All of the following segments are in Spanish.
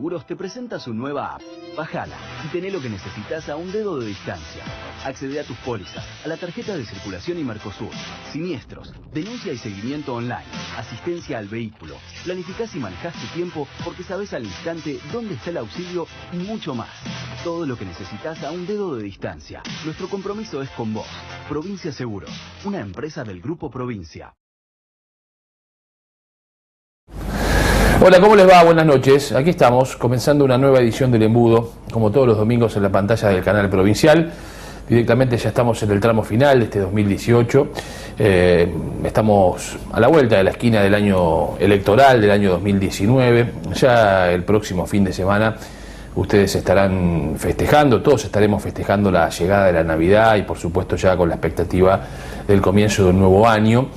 Seguros te presenta su nueva app. Bájala y tené lo que necesitas a un dedo de distancia. Accede a tus pólizas, a la tarjeta de circulación y Mercosur, siniestros, denuncia y seguimiento online, asistencia al vehículo. Planificás y manejás tu tiempo porque sabes al instante dónde está el auxilio y mucho más. Todo lo que necesitas a un dedo de distancia. Nuestro compromiso es con vos. Provincia Seguros, una empresa del Grupo Provincia. Hola, ¿cómo les va? Buenas noches. Aquí estamos, comenzando una nueva edición del Embudo, como todos los domingos en la pantalla del canal provincial. Directamente ya estamos en el tramo final de este 2018. Estamos a la vuelta de la esquina del año electoral, del año 2019. Ya el próximo fin de semana ustedes estarán festejando, todos estaremos festejando la llegada de la Navidad y por supuesto ya con la expectativa del comienzo de un nuevo año.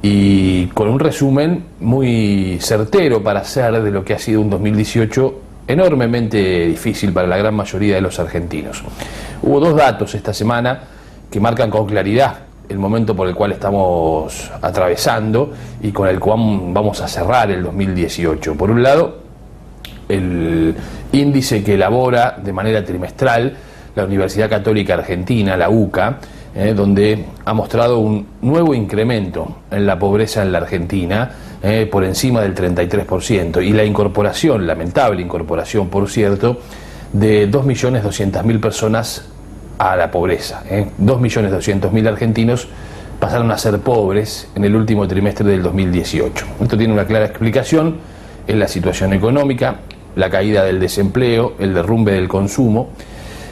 Y con un resumen muy certero para hacer de lo que ha sido un 2018 enormemente difícil para la gran mayoría de los argentinos. Hubo dos datos esta semana que marcan con claridad el momento por el cual estamos atravesando y con el cual vamos a cerrar el 2018. Por un lado, el índice que elabora de manera trimestral la Universidad Católica Argentina, la UCA, donde ha mostrado un nuevo incremento en la pobreza en la Argentina, por encima del 33%, y la incorporación, lamentable incorporación por cierto, de 2.200.000 personas a la pobreza. 2.200.000 argentinos pasaron a ser pobres en el último trimestre del 2018. Esto tiene una clara explicación en la situación económica, la caída del desempleo, el derrumbe del consumo,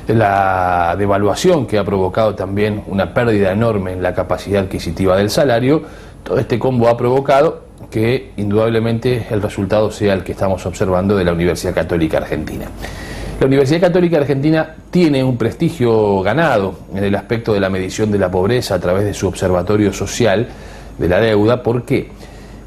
la devaluación que ha provocado también una pérdida enorme en la capacidad adquisitiva del salario. Todo este combo ha provocado que indudablemente el resultado sea el que estamos observando de la Universidad Católica Argentina. La Universidad Católica Argentina tiene un prestigio ganado en el aspecto de la medición de la pobreza a través de su observatorio social de la deuda. ¿Por qué?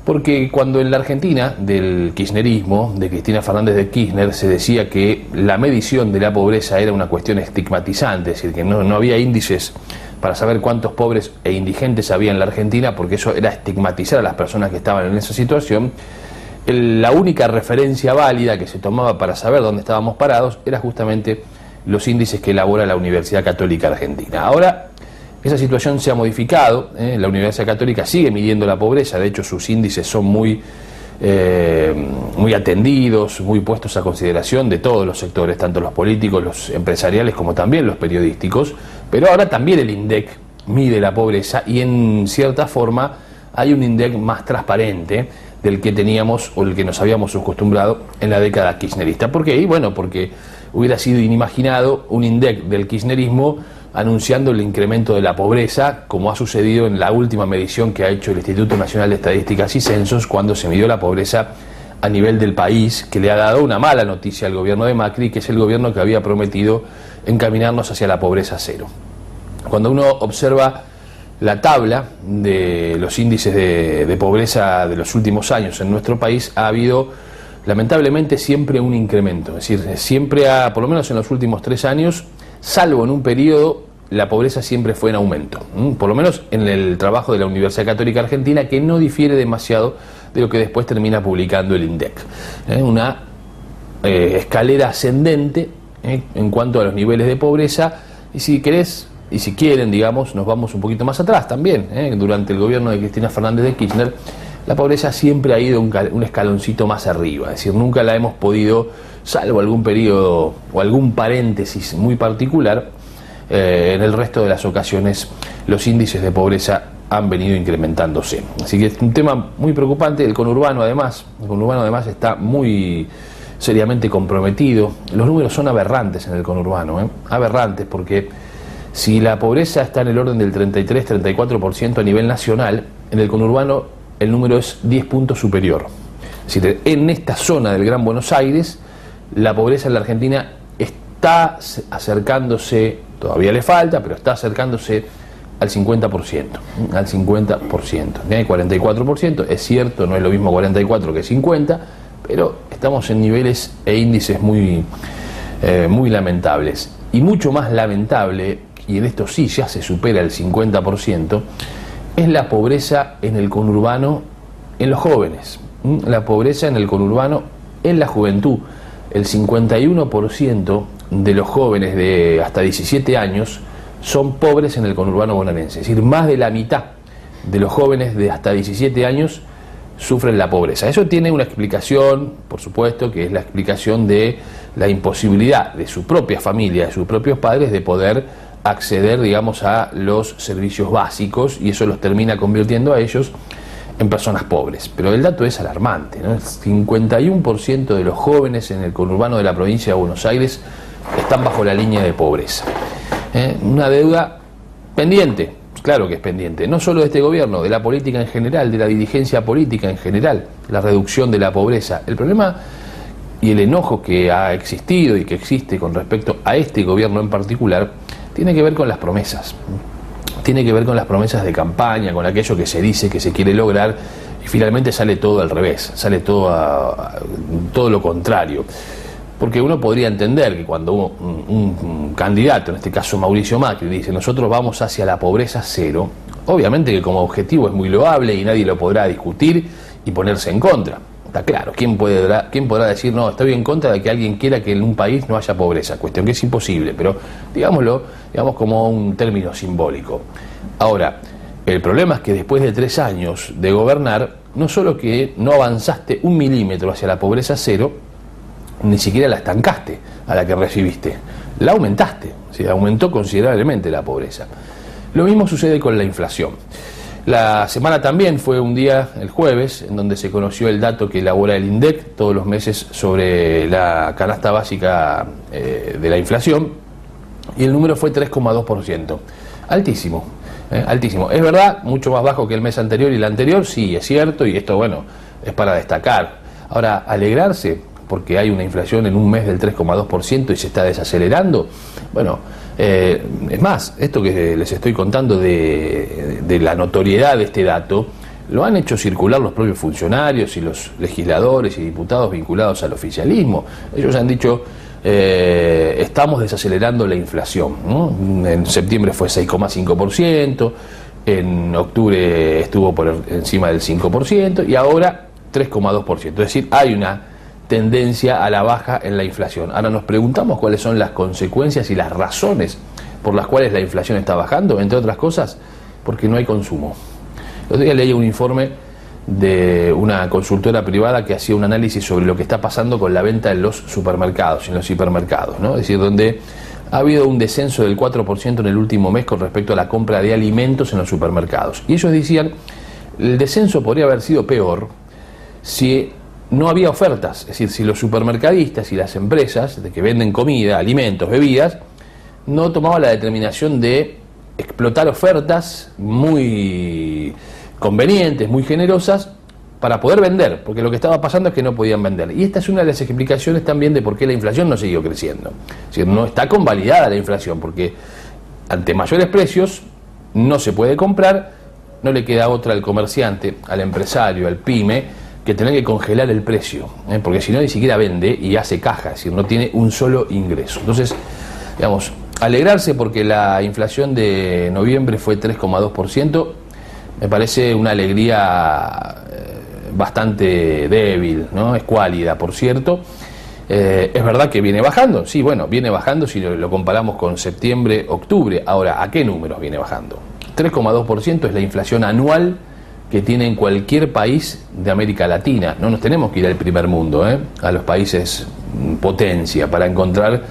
Porque cuando en la Argentina del kirchnerismo, de Cristina Fernández de Kirchner, se decía que la medición de la pobreza era una cuestión estigmatizante, es decir, que no había índices para saber cuántos pobres e indigentes había en la Argentina, porque eso era estigmatizar a las personas que estaban en esa situación, la única referencia válida que se tomaba para saber dónde estábamos parados era justamente los índices que elabora la Universidad Católica Argentina. Ahora, esa situación se ha modificado, la Universidad Católica sigue midiendo la pobreza, de hecho sus índices son muy atendidos, muy puestos a consideración de todos los sectores, tanto los políticos, los empresariales como también los periodísticos, pero ahora también el INDEC mide la pobreza y en cierta forma hay un INDEC más transparente del que teníamos o el que nos habíamos acostumbrado en la década kirchnerista. ¿Por qué? Y bueno, porque hubiera sido inimaginado un INDEC del kirchnerismo anunciando el incremento de la pobreza, como ha sucedido en la última medición que ha hecho el Instituto Nacional de Estadísticas y Censos, cuando se midió la pobreza a nivel del país, que le ha dado una mala noticia al gobierno de Macri, que es el gobierno que había prometido encaminarnos hacia la pobreza cero. Cuando uno observa la tabla de los índices de pobreza de los últimos años en nuestro país, ha habido lamentablemente siempre un incremento, es decir, siempre por lo menos en los últimos 3 años, salvo en un periodo, la pobreza siempre fue en aumento, por lo menos en el trabajo de la Universidad Católica Argentina, que no difiere demasiado de lo que después termina publicando el INDEC. Una escalera ascendente en cuanto a los niveles de pobreza, y si querés, y si quieren, digamos, nos vamos un poquito más atrás también. Durante el gobierno de Cristina Fernández de Kirchner, la pobreza siempre ha ido un escaloncito más arriba, es decir, nunca la hemos podido, salvo algún periodo o algún paréntesis muy particular, en el resto de las ocasiones los índices de pobreza han venido incrementándose. Así que es un tema muy preocupante. El conurbano además está muy seriamente comprometido. Los números son aberrantes en el conurbano, aberrantes, porque si la pobreza está en el orden del 33-34% a nivel nacional, en el conurbano el número es 10 puntos superior. Es decir, en esta zona del Gran Buenos Aires, la pobreza en la Argentina está acercándose, todavía le falta, pero está acercándose al 50%. Al 50%. 44%, es cierto, no es lo mismo 44 que 50, pero estamos en niveles e índices muy lamentables. Y mucho más lamentable, y en esto sí ya se supera el 50%, es la pobreza en el conurbano en los jóvenes, la pobreza en el conurbano en la juventud. el 51% de los jóvenes de hasta 17 años son pobres en el conurbano bonaerense. Es decir, más de la mitad de los jóvenes de hasta 17 años sufren la pobreza. Eso tiene una explicación, por supuesto, que es la explicación de la imposibilidad de su propia familia, de sus propios padres, de poder acceder, digamos, a los servicios básicos, y eso los termina convirtiendo a ellos en personas pobres. Pero el dato es alarmante, ¿no? El 51% de los jóvenes en el conurbano de la provincia de Buenos Aires están bajo la línea de pobreza. Una deuda pendiente, claro que es pendiente, no solo de este gobierno, de la política en general, de la dirigencia política en general, la reducción de la pobreza. El problema y el enojo que ha existido y que existe con respecto a este gobierno en particular tiene que ver con las promesas. Tiene que ver con las promesas de campaña, con aquello que se dice que se quiere lograr, y finalmente sale todo al revés, sale todo lo contrario. Porque uno podría entender que cuando un candidato, en este caso Mauricio Macri, dice nosotros vamos hacia la pobreza cero, obviamente que como objetivo es muy loable y nadie lo podrá discutir y ponerse en contra. Está claro, ¿quién podrá decir no, estoy en contra de que alguien quiera que en un país no haya pobreza? Cuestión que es imposible, pero digamos como un término simbólico. Ahora, el problema es que después de 3 años de gobernar, no solo que no avanzaste 1 milímetro hacia la pobreza cero, ni siquiera la estancaste a la que recibiste, la aumentaste, ¿sí? Aumentó considerablemente la pobreza. Lo mismo sucede con la inflación. La semana también fue un día, el jueves, en donde se conoció el dato que elabora el INDEC todos los meses sobre la canasta básica de la inflación, y el número fue 3,2%. Altísimo, altísimo. Es verdad, mucho más bajo que el mes anterior y el anterior, sí, es cierto, y esto, bueno, es para destacar. Ahora, alegrarse porque hay una inflación en un mes del 3,2% y se está desacelerando. Bueno, es más, esto que les estoy contando de la notoriedad de este dato, lo han hecho circular los propios funcionarios y los legisladores y diputados vinculados al oficialismo. Ellos han dicho, estamos desacelerando la inflación, ¿no? En septiembre fue 6,5%, en octubre estuvo por encima del 5% y ahora 3,2%. Es decir, hay una tendencia a la baja en la inflación. Ahora nos preguntamos cuáles son las consecuencias y las razones por las cuales la inflación está bajando, entre otras cosas, porque no hay consumo. El otro día leí un informe de una consultora privada que hacía un análisis sobre lo que está pasando con la venta en los supermercados, en los hipermercados, ¿no? Es decir, donde ha habido un descenso del 4% en el último mes con respecto a la compra de alimentos en los supermercados. Y ellos decían, el descenso podría haber sido peor si no había ofertas, es decir, si los supermercadistas y las empresas de que venden comida, alimentos, bebidas, no tomaban la determinación de explotar ofertas muy convenientes, muy generosas, para poder vender, porque lo que estaba pasando es que no podían vender. Y esta es una de las explicaciones también de por qué la inflación no siguió creciendo. Es decir, no está convalidada la inflación, porque ante mayores precios no se puede comprar, no le queda otra al comerciante, al empresario, al pyme, que tener que congelar el precio, porque si no ni siquiera vende y hace caja, es decir, no tiene un solo ingreso. Entonces, digamos, alegrarse porque la inflación de noviembre fue 3,2%, me parece una alegría bastante débil, ¿no? Escuálida, por cierto. Es verdad que viene bajando, sí, bueno, viene bajando si lo comparamos con septiembre, octubre. Ahora, ¿a qué números viene bajando? 3,2% es la inflación anual que tiene en cualquier país de América Latina. No nos tenemos que ir al primer mundo, a los países potencia, para encontrar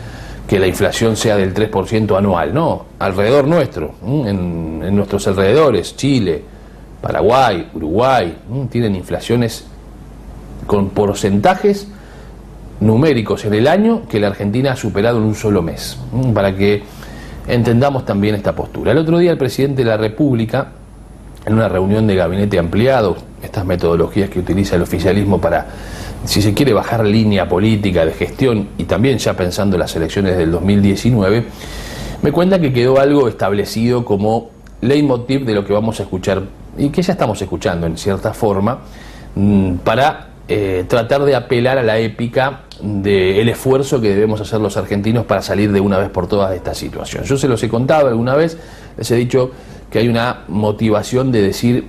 que la inflación sea del 3% anual. No, alrededor nuestro, en nuestros alrededores, Chile, Paraguay, Uruguay, tienen inflaciones con porcentajes numéricos en el año que la Argentina ha superado en un solo mes, para que entendamos también esta postura. El otro día el presidente de la República, en una reunión de gabinete ampliado, estas metodologías que utiliza el oficialismo para, si se quiere, bajar línea política de gestión y también ya pensando en las elecciones del 2019, me cuenta que quedó algo establecido como leitmotiv de lo que vamos a escuchar y que ya estamos escuchando en cierta forma, para tratar de apelar a la épica del esfuerzo que debemos hacer los argentinos para salir de una vez por todas de esta situación. Yo se los he contado alguna vez, les he dicho que hay una motivación de decir,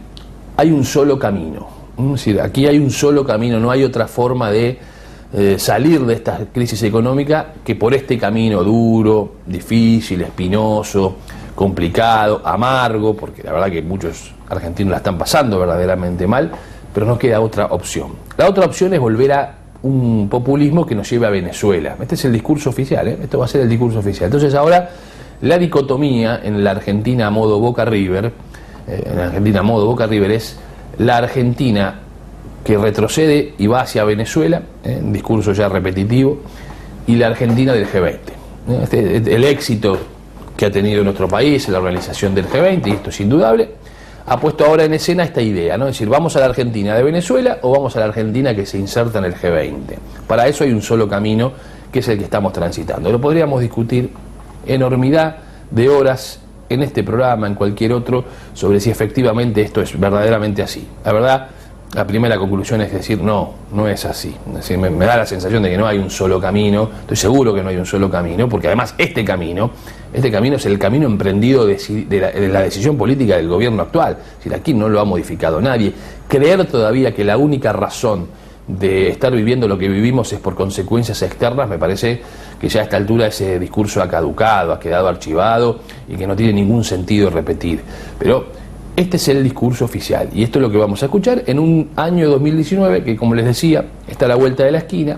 hay un solo camino. Es decir, aquí hay un solo camino, no hay otra forma de salir de esta crisis económica, que por este camino duro, difícil, espinoso, complicado, amargo, porque la verdad que muchos argentinos la están pasando verdaderamente mal, pero no queda otra opción. La otra opción es volver a un populismo que nos lleve a Venezuela. Este es el discurso oficial, esto va a ser el discurso oficial. Entonces ahora la dicotomía en la Argentina a modo Boca River, es la Argentina que retrocede y va hacia Venezuela, un discurso ya repetitivo, y la Argentina del G20. El éxito que ha tenido nuestro país en la organización del G20, y esto es indudable, ha puesto ahora en escena esta idea, ¿no? Es decir, ¿vamos a la Argentina de Venezuela o vamos a la Argentina que se inserta en el G20? Para eso hay un solo camino, que es el que estamos transitando. Lo podríamos discutir enormidad de horas en este programa, en cualquier otro, sobre si efectivamente esto es verdaderamente así. La verdad, la primera conclusión es decir, no es así. Es decir, me da la sensación de que no hay un solo camino, estoy seguro que no hay un solo camino, porque además este camino es el camino emprendido de la decisión política del gobierno actual. Es decir, aquí no lo ha modificado nadie. Creer todavía que la única razón de estar viviendo lo que vivimos es por consecuencias externas, me parece que ya a esta altura ese discurso ha caducado, ha quedado archivado y que no tiene ningún sentido repetir. Pero este es el discurso oficial y esto es lo que vamos a escuchar en un año 2019 que, como les decía, está a la vuelta de la esquina,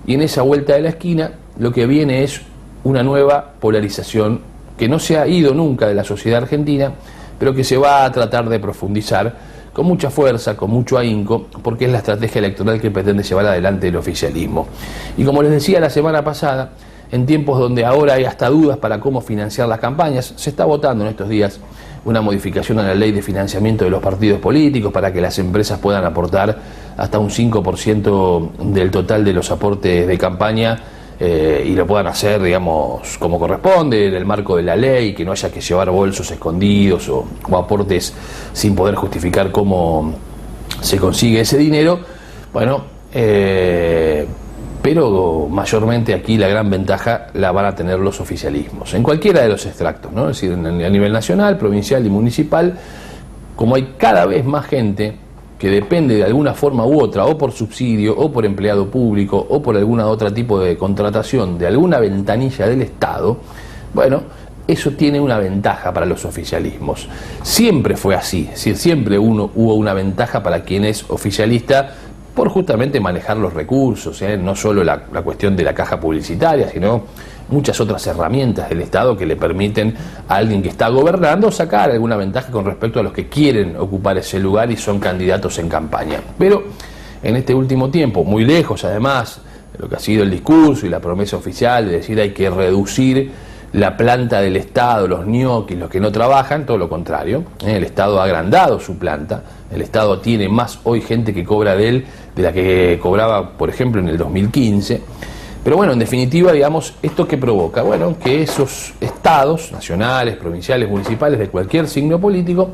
y en esa vuelta de la esquina lo que viene es una nueva polarización que no se ha ido nunca de la sociedad argentina, pero que se va a tratar de profundizar con mucha fuerza, con mucho ahínco, porque es la estrategia electoral que pretende llevar adelante el oficialismo. Y como les decía la semana pasada, en tiempos donde ahora hay hasta dudas para cómo financiar las campañas, se está votando en estos días una modificación a la ley de financiamiento de los partidos políticos para que las empresas puedan aportar hasta un 5% del total de los aportes de campaña y lo puedan hacer, digamos, como corresponde, en el marco de la ley, que no haya que llevar bolsos escondidos o aportes sin poder justificar cómo se consigue ese dinero. Bueno, pero mayormente aquí la gran ventaja la van a tener los oficialismos, en cualquiera de los extractos, ¿no? Es decir, a nivel nacional, provincial y municipal, como hay cada vez más gente que depende de alguna forma u otra, o por subsidio, o por empleado público, o por alguna otra tipo de contratación de alguna ventanilla del Estado, bueno, eso tiene una ventaja para los oficialismos. Siempre fue así, es decir, siempre hubo una ventaja para quien es oficialista, por justamente manejar los recursos, no solo la cuestión de la caja publicitaria, sino muchas otras herramientas del Estado que le permiten a alguien que está gobernando sacar alguna ventaja con respecto a los que quieren ocupar ese lugar y son candidatos en campaña. Pero en este último tiempo, muy lejos además de lo que ha sido el discurso y la promesa oficial de decir hay que reducir la planta del Estado, los ñoquis, los que no trabajan, todo lo contrario. El Estado ha agrandado su planta, el Estado tiene más hoy gente que cobra de él de la que cobraba, por ejemplo, en el 2015. Pero bueno, en definitiva, digamos, ¿esto qué provoca? Bueno, que esos estados, nacionales, provinciales, municipales, de cualquier signo político,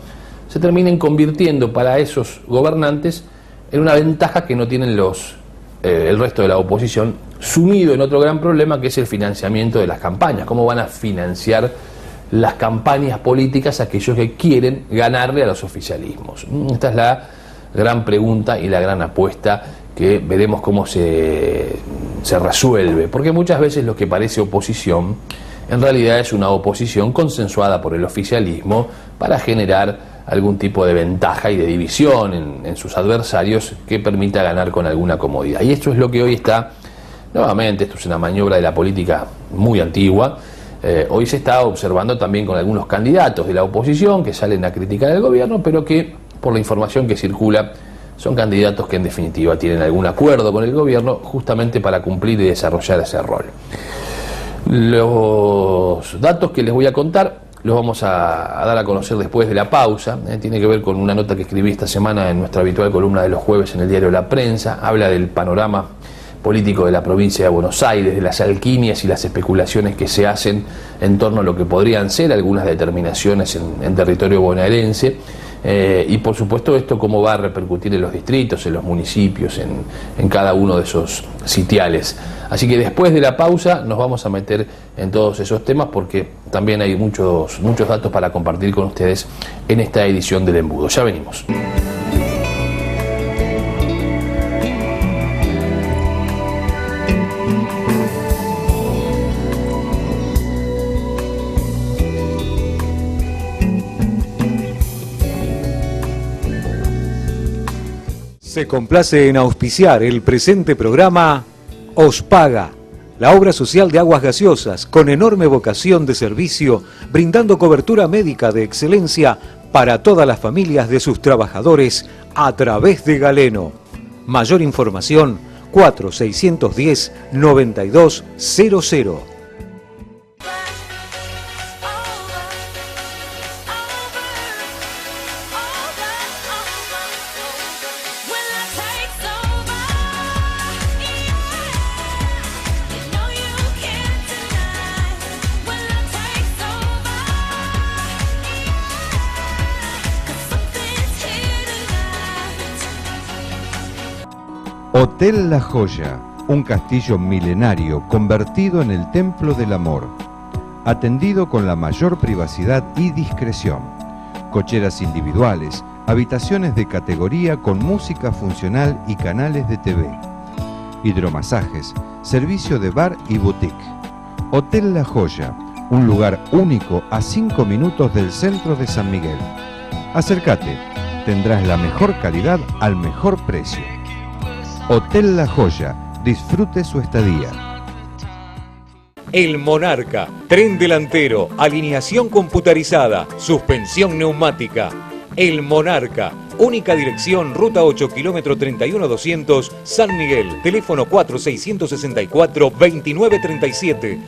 se terminen convirtiendo para esos gobernantes en una ventaja que no tienen el resto de la oposición, sumido en otro gran problema que es el financiamiento de las campañas. ¿Cómo van a financiar las campañas políticas aquellos que quieren ganarle a los oficialismos? Esta es la gran pregunta y la gran apuesta que veremos cómo se resuelve, porque muchas veces lo que parece oposición en realidad es una oposición consensuada por el oficialismo para generar algún tipo de ventaja y de división en sus adversarios que permita ganar con alguna comodidad. Y esto es lo que hoy está, nuevamente, esto es una maniobra de la política muy antigua. Hoy se está observando también con algunos candidatos de la oposición que salen a criticar al gobierno, pero que por la información que circula son candidatos que en definitiva tienen algún acuerdo con el gobierno justamente para cumplir y desarrollar ese rol. Los datos que les voy a contar los vamos a dar a conocer después de la pausa. Tiene que ver con una nota que escribí esta semana en nuestra habitual columna de los jueves en el diario La Prensa. Habla del panorama político de la provincia de Buenos Aires, de las alquimias y las especulaciones que se hacen en torno a lo que podrían ser algunas determinaciones en territorio bonaerense. Y por supuesto esto cómo va a repercutir en los distritos, en los municipios, en cada uno de esos sitiales. Así que después de la pausa nos vamos a meter en todos esos temas porque también hay muchos datos para compartir con ustedes en esta edición del Embudo. Ya venimos. Se complace en auspiciar el presente programa Ospaga, la obra social de aguas gaseosas con enorme vocación de servicio, brindando cobertura médica de excelencia para todas las familias de sus trabajadores a través de Galeno. Mayor información 4610-9200. Hotel La Joya, un castillo milenario convertido en el templo del amor, atendido con la mayor privacidad y discreción, cocheras individuales, habitaciones de categoría con música funcional y canales de TV, hidromasajes, servicio de bar y boutique. Hotel La Joya, un lugar único a 5 minutos del centro de San Miguel. Acércate, tendrás la mejor calidad al mejor precio. Hotel La Joya, disfrute su estadía. El Monarca, tren delantero, alineación computarizada, suspensión neumática. El Monarca, única dirección, ruta 8, kilómetro 31200, San Miguel, teléfono 4664-2937.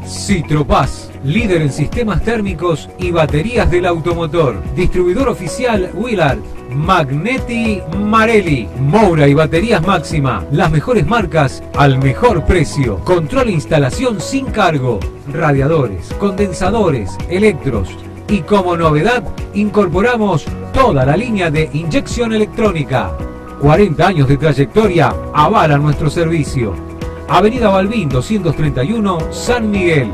Citropaz, líder en sistemas térmicos y baterías del automotor. Distribuidor oficial Willard, Magneti Marelli, Moura y baterías Máxima. Las mejores marcas al mejor precio. Control e instalación sin cargo. Radiadores, condensadores, electros. Y como novedad, incorporamos toda la línea de inyección electrónica. 40 años de trayectoria avalan nuestro servicio. Avenida Balbín 231, San Miguel.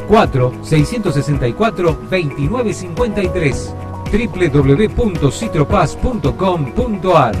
4-664-2953. www.citropaz.com.ar.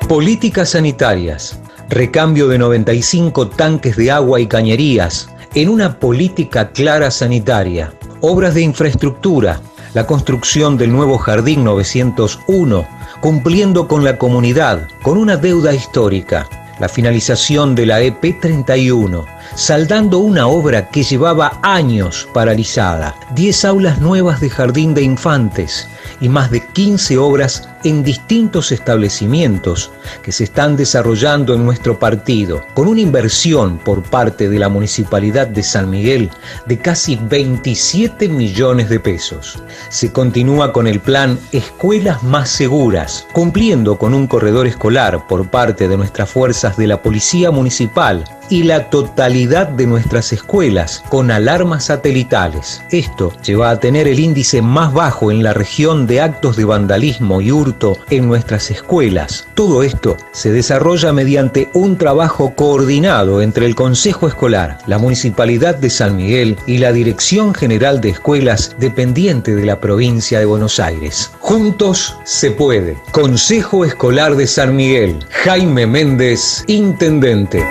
Políticas sanitarias. Recambio de 95 tanques de agua y cañerías en una política clara sanitaria. Obras de infraestructura. La construcción del nuevo Jardín 901, cumpliendo con la comunidad, con una deuda histórica. La finalización de la EP 31, saldando una obra que llevaba años paralizada. 10 aulas nuevas de jardín de infantes y más de 15 obras en distintos establecimientos que se están desarrollando en nuestro partido, con una inversión por parte de la Municipalidad de San Miguel de casi 27 millones de pesos. Se continúa con el plan Escuelas Más Seguras, cumpliendo con un corredor escolar por parte de nuestras fuerzas de la Policía Municipal y la totalidad de nuestras escuelas con alarmas satelitales. Esto lleva a tener el índice más bajo en la región de actos de vandalismo y hurto en nuestras escuelas. Todo esto se desarrolla mediante un trabajo coordinado entre el Consejo Escolar, la Municipalidad de San Miguel y la Dirección General de Escuelas dependiente de la provincia de Buenos Aires. Juntos se puede. Consejo Escolar de San Miguel. Jaime Méndez, Intendente.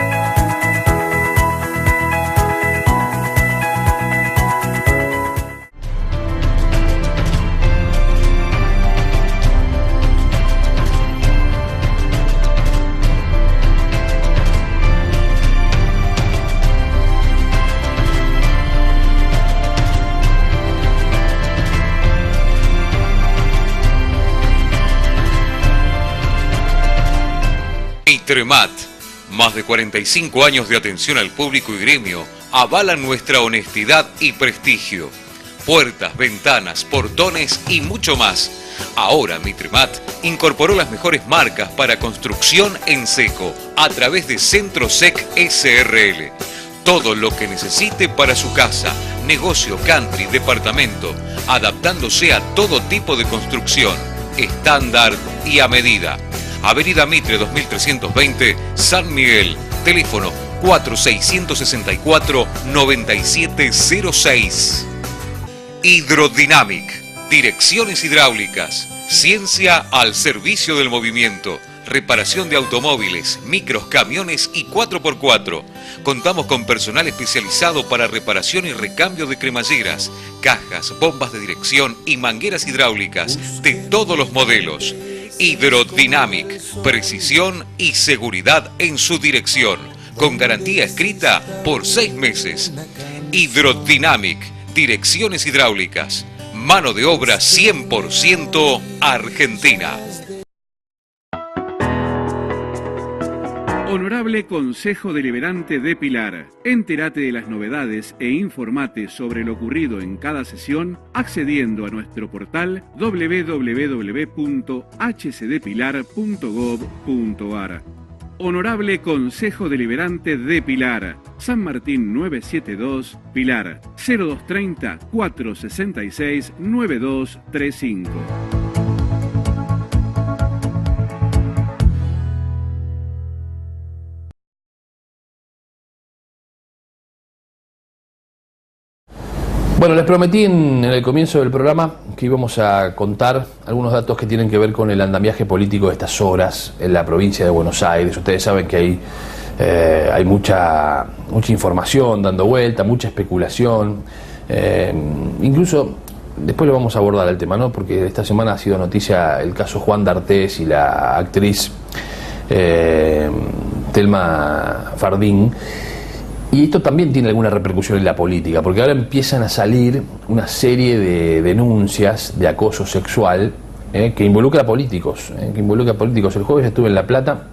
Mitremat, más de 45 años de atención al público y gremio, avalan nuestra honestidad y prestigio. Puertas, ventanas, portones y mucho más. Ahora Mitremat incorporó las mejores marcas para construcción en seco a través de Centrosec SRL. Todo lo que necesite para su casa, negocio, country, departamento, adaptándose a todo tipo de construcción, estándar y a medida. Avenida Mitre 2320, San Miguel. Teléfono 4664-9706. Hydrodynamic. Direcciones hidráulicas. Ciencia al servicio del movimiento. Reparación de automóviles, micros, camiones y 4x4. Contamos con personal especializado para reparación y recambio de cremalleras, cajas, bombas de dirección y mangueras hidráulicas de todos los modelos. Hydrodynamic, precisión y seguridad en su dirección, con garantía escrita por 6 meses. Hydrodynamic, direcciones hidráulicas, mano de obra 100% argentina. Honorable Consejo Deliberante de Pilar, entérate de las novedades e informate sobre lo ocurrido en cada sesión accediendo a nuestro portal www.hcdpilar.gov.ar. Honorable Consejo Deliberante de Pilar, San Martín 972, Pilar, 0230 466 9235. Bueno, les prometí en el comienzo del programa que íbamos a contar algunos datos que tienen que ver con el andamiaje político de estas horas en la provincia de Buenos Aires. Ustedes saben que hay mucha información dando vuelta, mucha especulación. Incluso, después lo vamos a abordar el tema, ¿no? Porque esta semana ha sido noticia el caso Juan D'Artés y la actriz Thelma Fardín. Y esto también tiene alguna repercusión en la política, porque ahora empiezan a salir una serie de denuncias de acoso sexual que involucra a políticos. El jueves estuve en La Plata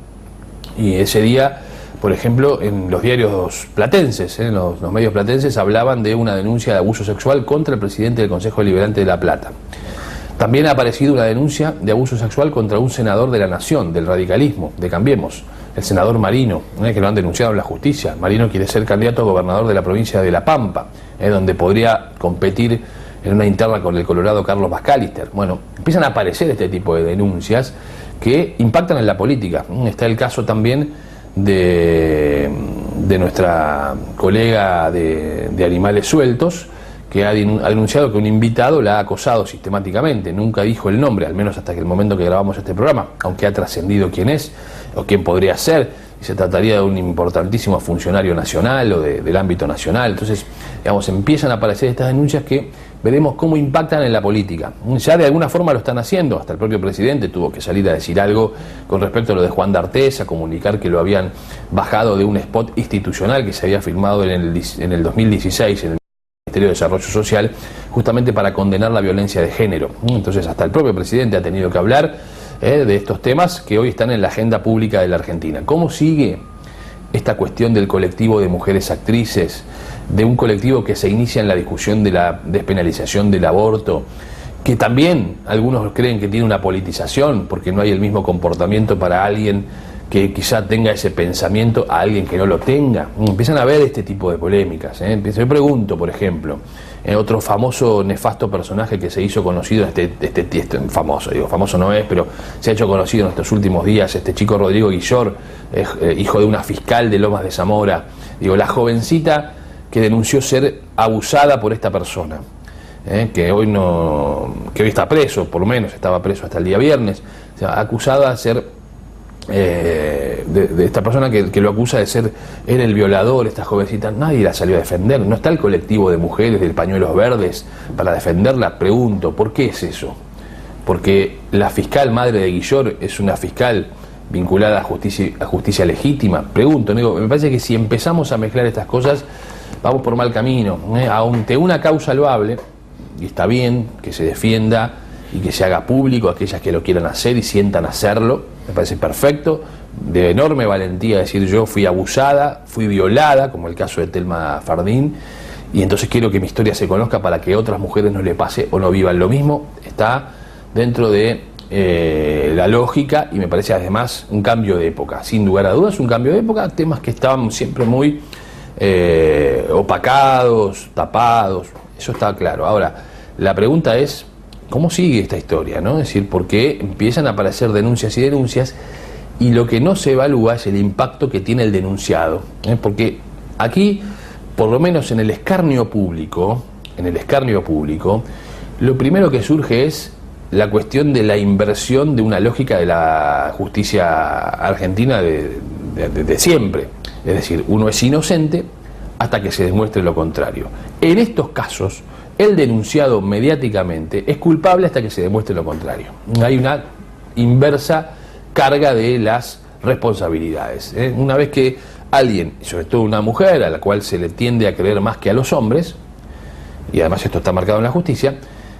y ese día, por ejemplo, en los diarios platenses, los medios platenses hablaban de una denuncia de abuso sexual contra el presidente del Consejo Deliberante de La Plata. También ha aparecido una denuncia de abuso sexual contra un senador de la Nación, del radicalismo, de Cambiemos, el senador Marino, que lo han denunciado en la justicia. Marino quiere ser candidato a gobernador de la provincia de La Pampa, donde podría competir en una interna con el colorado Carlos Macalister. Bueno, empiezan a aparecer este tipo de denuncias que impactan en la política. Está el caso también de nuestra colega de Animales Sueltos, que ha denunciado que un invitado la ha acosado sistemáticamente. Nunca dijo el nombre, al menos hasta el momento que grabamos este programa, aunque ha trascendido quién es o quién podría ser, y se trataría de un importantísimo funcionario nacional o del ámbito nacional. Entonces, digamos, empiezan a aparecer estas denuncias que veremos cómo impactan en la política. Ya de alguna forma lo están haciendo, hasta el propio presidente tuvo que salir a decir algo con respecto a lo de Juan D'Artés, a comunicar que lo habían bajado de un spot institucional que se había filmado en el 2016 en el Ministerio de Desarrollo Social, justamente para condenar la violencia de género. Entonces hasta el propio presidente ha tenido que hablar de estos temas que hoy están en la agenda pública de la Argentina. ¿Cómo sigue esta cuestión del colectivo de mujeres actrices, de un colectivo que se inicia en la discusión de la despenalización del aborto, que también algunos creen que tiene una politización, porque no hay el mismo comportamiento para alguien que quizá tenga ese pensamiento a alguien que no lo tenga? Empiezan a ver este tipo de polémicas. Yo pregunto, por ejemplo, otro famoso, nefasto personaje que se hizo conocido, famoso no es, pero se ha hecho conocido en estos últimos días, este chico Rodrigo Guillor, hijo de una fiscal de Lomas de Zamora, la jovencita que denunció ser abusada por esta persona, que hoy está preso, por lo menos estaba preso hasta el día viernes, o sea, acusada de ser de esta persona que lo acusa de ser él el violador, esta jovencita. Nadie la salió a defender, no está el colectivo de mujeres del pañuelos verdes para defenderla. Pregunto, ¿por qué es eso? Porque la fiscal madre de Guillor es una fiscal vinculada a justicia legítima. Pregunto, me parece que si empezamos a mezclar estas cosas vamos por mal camino. Ante una causa loable, y está bien que se defienda y que se haga público aquellas que lo quieran hacer y sientan hacerlo, me parece perfecto, de enorme valentía decir yo fui abusada, fui violada, como el caso de Thelma Fardín, y entonces quiero que mi historia se conozca para que a otras mujeres no le pase o no vivan lo mismo. Está dentro de la lógica y me parece además un cambio de época, sin lugar a dudas un cambio de época, temas que estaban siempre muy opacados, tapados, eso está claro. Ahora, la pregunta es, ¿cómo sigue esta historia, no? Es decir, ¿por qué empiezan a aparecer denuncias y denuncias y lo que no se evalúa es el impacto que tiene el denunciado? Porque aquí, por lo menos en el escarnio público, lo primero que surge es la cuestión de la inversión de una lógica de la justicia argentina de siempre. Es decir, uno es inocente hasta que se demuestre lo contrario. En estos casos, el denunciado mediáticamente es culpable hasta que se demuestre lo contrario. Hay una inversa carga de las responsabilidades. Una vez que alguien, sobre todo una mujer, a la cual se le tiende a creer más que a los hombres, y además esto está marcado en la justicia,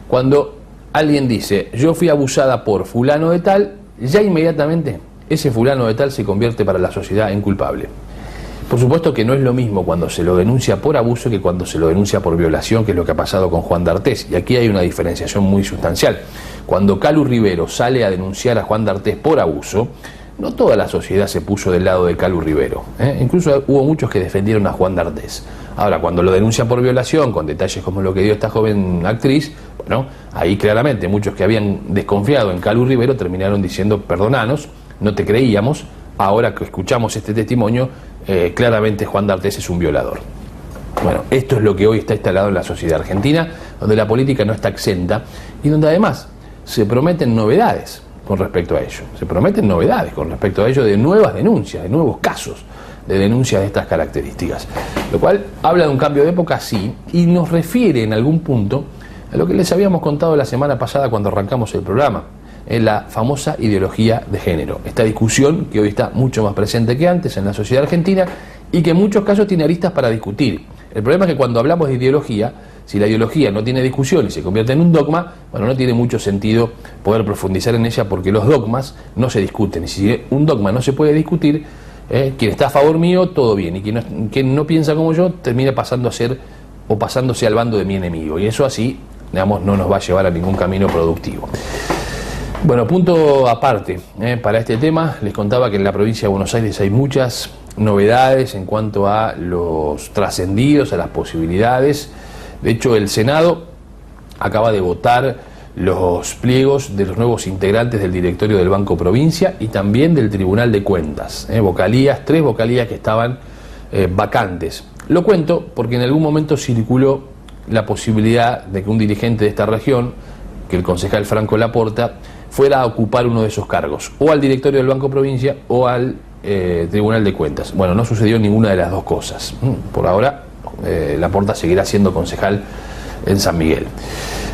cuando alguien dice, yo fui abusada por fulano de tal, ya inmediatamente ese fulano de tal se convierte para la sociedad en culpable. Por supuesto que no es lo mismo cuando se lo denuncia por abuso que cuando se lo denuncia por violación, que es lo que ha pasado con Juan D'Artés, y aquí hay una diferenciación muy sustancial. Cuando Calu Rivero sale a denunciar a Juan D'Artés por abuso, no toda la sociedad se puso del lado de Calu Rivero, incluso hubo muchos que defendieron a Juan D'Artés. Ahora, cuando lo denuncia por violación, con detalles como lo que dio esta joven actriz, bueno, ahí claramente muchos que habían desconfiado en Calu Rivero terminaron diciendo, perdonanos, no te creíamos, ahora que escuchamos este testimonio, claramente Juan D'Artés es un violador. Bueno, esto es lo que hoy está instalado en la sociedad argentina, donde la política no está exenta y donde además se prometen novedades con respecto a ello. Se prometen novedades con respecto a ello de nuevas denuncias, de nuevos casos de denuncias de estas características. Lo cual habla de un cambio de época, sí, y nos refiere en algún punto a lo que les habíamos contado la semana pasada cuando arrancamos el programa, en la famosa ideología de género. Esta discusión que hoy está mucho más presente que antes en la sociedad argentina y que en muchos casos tiene aristas para discutir. El problema es que cuando hablamos de ideología, si la ideología no tiene discusión y se convierte en un dogma, bueno, no tiene mucho sentido poder profundizar en ella porque los dogmas no se discuten. Y si un dogma no se puede discutir, quien está a favor mío, todo bien. Y quien no piensa como yo, termina pasando a ser o pasándose al bando de mi enemigo. Y eso así, digamos, no nos va a llevar a ningún camino productivo. Bueno, punto aparte, para este tema, les contaba que en la provincia de Buenos Aires hay muchas novedades en cuanto a los trascendidos, a las posibilidades. De hecho, el Senado acaba de votar los pliegos de los nuevos integrantes del directorio del Banco Provincia y también del Tribunal de Cuentas, tres vocalías que estaban vacantes. Lo cuento porque en algún momento circuló la posibilidad de que un dirigente de esta región, que el concejal Franco Laporta, fuera a ocupar uno de esos cargos, o al directorio del Banco Provincia o al Tribunal de Cuentas. Bueno, no sucedió ninguna de las dos cosas. Por ahora, Laporta seguirá siendo concejal en San Miguel.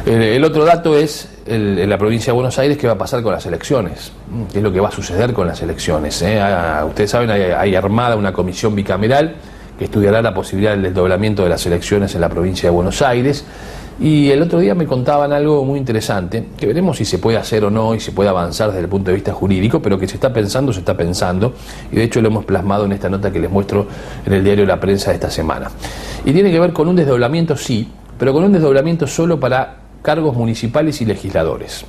El otro dato es, en la provincia de Buenos Aires, qué va a pasar con las elecciones, qué es lo que va a suceder con las elecciones. Ustedes saben, hay armada una comisión bicameral que estudiará la posibilidad del desdoblamiento de las elecciones en la provincia de Buenos Aires. Y el otro día me contaban algo muy interesante, que veremos si se puede hacer o no y se puede avanzar desde el punto de vista jurídico, pero que se está pensando, y de hecho lo hemos plasmado en esta nota que les muestro en el diario La Prensa de esta semana. Y tiene que ver con un desdoblamiento, sí, pero con un desdoblamiento solo para cargos municipales y legisladores,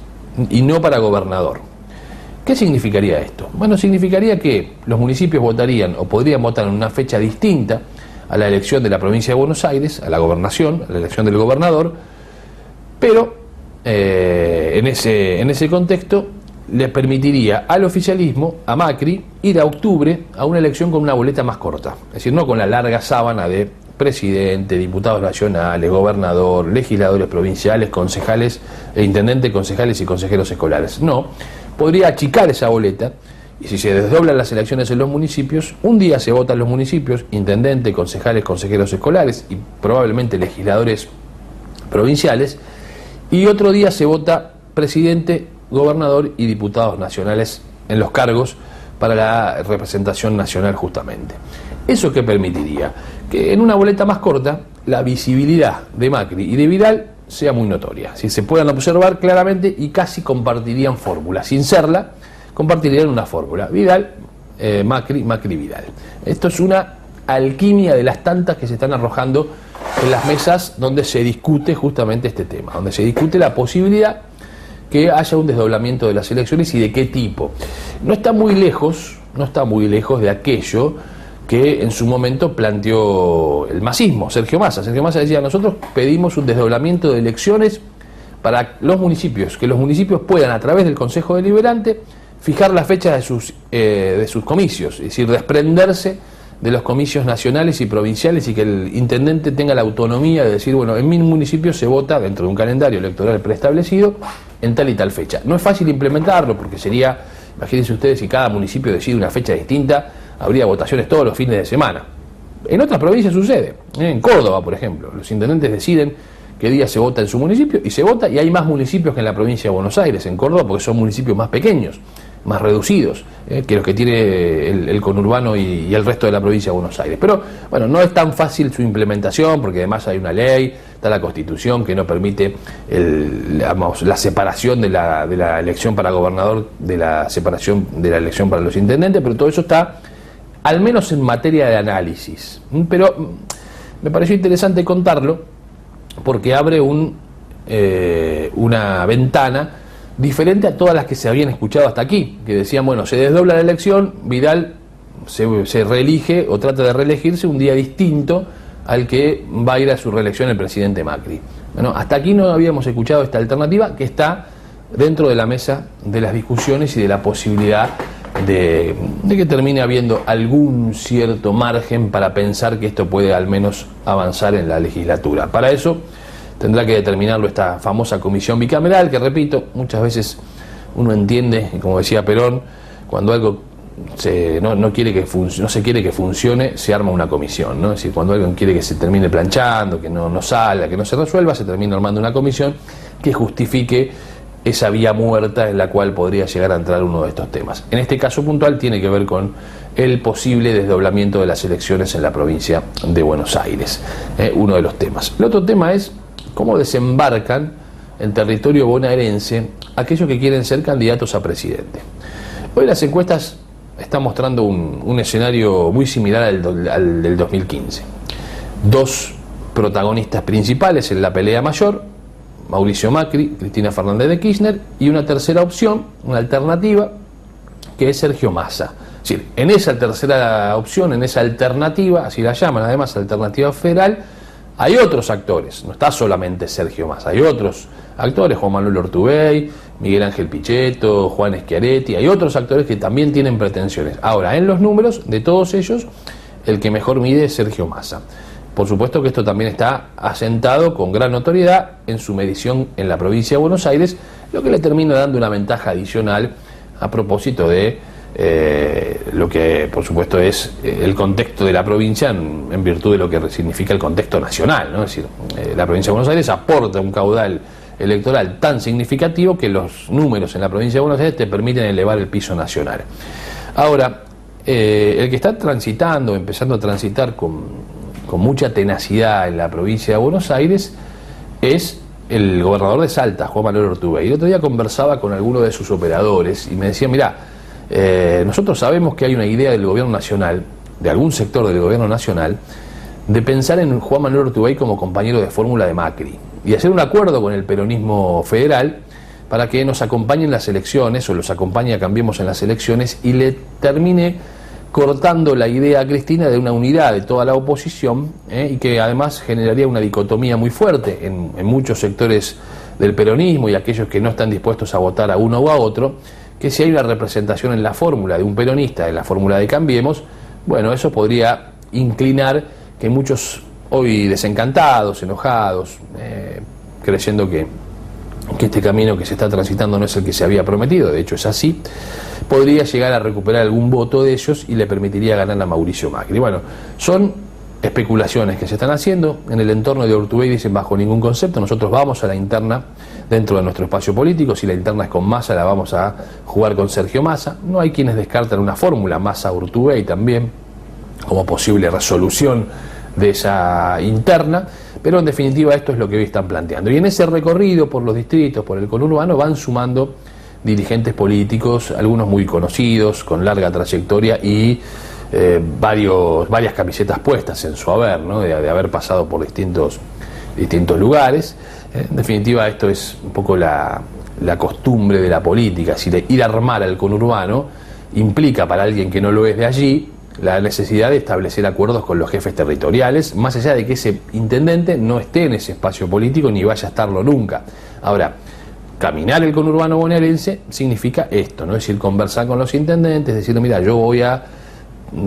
y no para gobernador. ¿Qué significaría esto? Bueno, significaría que los municipios votarían o podrían votar en una fecha distinta a la elección de la provincia de Buenos Aires, a la gobernación, a la elección del gobernador, pero en ese contexto le permitiría al oficialismo, a Macri, ir a octubre a una elección con una boleta más corta, es decir, no con la larga sábana de presidente, diputados nacionales, gobernador, legisladores provinciales, concejales, intendentes, concejales y consejeros escolares. No, podría achicar esa boleta. Y si se desdoblan las elecciones en los municipios, un día se votan los municipios, intendente, concejales, consejeros escolares y probablemente legisladores provinciales, y otro día se vota presidente, gobernador y diputados nacionales en los cargos para la representación nacional justamente. ¿Eso qué permitiría? Que en una boleta más corta la visibilidad de Macri y de Vidal sea muy notoria, si se puedan observar claramente y casi compartirían fórmula, sin serla, compartirían una fórmula, Vidal, Macri, Vidal. Esto es una alquimia de las tantas que se están arrojando en las mesas donde se discute justamente este tema, donde se discute la posibilidad que haya un desdoblamiento de las elecciones y de qué tipo. No está muy lejos de aquello que en su momento planteó el masismo, Sergio Massa. Sergio Massa decía, nosotros pedimos un desdoblamiento de elecciones para los municipios, que los municipios puedan a través del Consejo Deliberante fijar la fecha de sus comicios, es decir, desprenderse de los comicios nacionales y provinciales y que el intendente tenga la autonomía de decir, bueno, en mi municipio se vota dentro de un calendario electoral preestablecido en tal y tal fecha. No es fácil implementarlo porque sería, imagínense ustedes, si cada municipio decide una fecha distinta, habría votaciones todos los fines de semana. En otras provincias sucede, en Córdoba, por ejemplo, los intendentes deciden que qué día se vota en su municipio, y se vota, y hay más municipios que en la provincia de Buenos Aires, en Córdoba, porque son municipios más pequeños, más reducidos, que los que tiene el conurbano y el resto de la provincia de Buenos Aires. Pero bueno, no es tan fácil su implementación, porque además hay una ley, está la Constitución que no permite la separación de la elección para gobernador, de la separación de la elección para los intendentes, pero todo eso está al menos en materia de análisis. Pero me pareció interesante contarlo porque abre una ventana diferente a todas las que se habían escuchado hasta aquí, que decían, bueno, se desdobla la elección, Vidal se reelige o trata de reelegirse un día distinto al que va a ir a su reelección el presidente Macri. Bueno, hasta aquí no habíamos escuchado esta alternativa que está dentro de la mesa de las discusiones y de la posibilidad de que termine habiendo algún cierto margen para pensar que esto puede al menos avanzar en la legislatura. Para eso tendrá que determinarlo esta famosa comisión bicameral, que repito, muchas veces uno entiende, como decía Perón, cuando algo no se quiere que funcione, se arma una comisión, ¿no? Es decir, cuando alguien quiere que se termine planchando, que no salga, que no se resuelva, se termina armando una comisión que justifique esa vía muerta en la cual podría llegar a entrar uno de estos temas. En este caso puntual tiene que ver con el posible desdoblamiento de las elecciones en la provincia de Buenos Aires, uno de los temas. El otro tema es cómo desembarcan en territorio bonaerense aquellos que quieren ser candidatos a presidente. Hoy las encuestas están mostrando un escenario muy similar al del 2015. Dos protagonistas principales en la pelea mayor, Mauricio Macri, Cristina Fernández de Kirchner, y una tercera opción, una alternativa, que es Sergio Massa. Es decir, en esa tercera opción, en esa alternativa, así la llaman además, alternativa federal, hay otros actores, no está solamente Sergio Massa, hay otros actores, Juan Manuel Ortubey, Miguel Ángel Pichetto, Juan Schiaretti, hay otros actores que también tienen pretensiones. Ahora, en los números de todos ellos, el que mejor mide es Sergio Massa. Por supuesto que esto también está asentado con gran notoriedad en su medición en la provincia de Buenos Aires, lo que le termina dando una ventaja adicional a propósito de lo que por supuesto es el contexto de la provincia en virtud de lo que significa el contexto nacional, ¿no? Es decir, la provincia de Buenos Aires aporta un caudal electoral tan significativo que los números en la provincia de Buenos Aires te permiten elevar el piso nacional. Ahora, el que está transitando, empezando a transitar con mucha tenacidad en la provincia de Buenos Aires es el gobernador de Salta, Juan Manuel Ortubey. El otro día conversaba con alguno de sus operadores y me decía, mirá, nosotros sabemos que hay una idea del gobierno nacional, de algún sector del gobierno nacional, de pensar en Juan Manuel Ortubey como compañero de fórmula de Macri y hacer un acuerdo con el peronismo federal para que nos acompañen las elecciones, o los acompañe a Cambiemos en las elecciones, y le termine cortando la idea a Cristina de una unidad de toda la oposición, y que además generaría una dicotomía muy fuerte en muchos sectores del peronismo y aquellos que no están dispuestos a votar a uno o a otro, que si hay una representación en la fórmula de un peronista, en la fórmula de Cambiemos, bueno, eso podría inclinar que muchos hoy desencantados, enojados, creyendo que este camino que se está transitando no es el que se había prometido, de hecho es así, podría llegar a recuperar algún voto de ellos y le permitiría ganar a Mauricio Macri. Bueno, son especulaciones que se están haciendo en el entorno de Ortubey. Dicen, bajo ningún concepto, nosotros vamos a la interna dentro de nuestro espacio político, si la interna es con Massa la vamos a jugar con Sergio Massa. No hay quienes descartan una fórmula Massa-Ortubey también como posible resolución de esa interna, pero en definitiva esto es lo que hoy están planteando. Y en ese recorrido por los distritos, por el conurbano, van sumando dirigentes políticos, algunos muy conocidos, con larga trayectoria y varias camisetas puestas en su haber, ¿no? de haber pasado por distintos lugares. En definitiva, esto es un poco la costumbre de la política, es decir, ir a armar al conurbano implica para alguien que no lo es de allí la necesidad de establecer acuerdos con los jefes territoriales, más allá de que ese intendente no esté en ese espacio político ni vaya a estarlo nunca. Ahora, caminar el conurbano bonaerense significa esto, ¿no? Es decir, conversar con los intendentes, decir, mira,